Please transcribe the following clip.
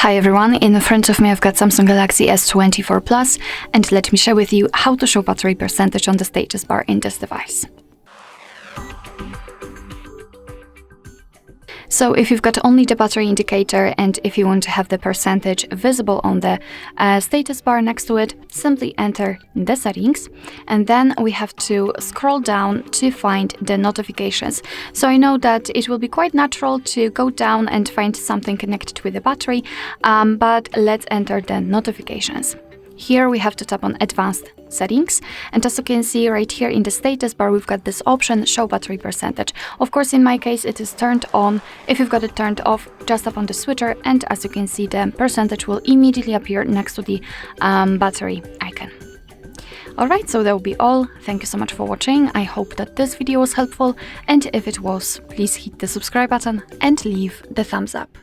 Hi everyone, in front of me I've got Samsung Galaxy S24 Plus, and let me share with you how to show battery percentage on the status bar in this device. So if you've got only the battery indicator and if you want to have the percentage visible on the status bar next to it, simply enter the settings, and then we have to scroll down to find the notifications. So I know that it will be quite natural to go down and find something connected with the battery, but let's enter the notifications. Here we have to tap on Advanced Settings, and as you can see right here in the status bar, we've got this option, Show Battery Percentage. Of course, in my case, it is turned on. If you've got it turned off, just tap on the switcher, and as you can see, the percentage will immediately appear next to the battery icon. Alright, so that will be all. Thank you so much for watching. I hope that this video was helpful, and if it was, please hit the subscribe button and leave the thumbs up.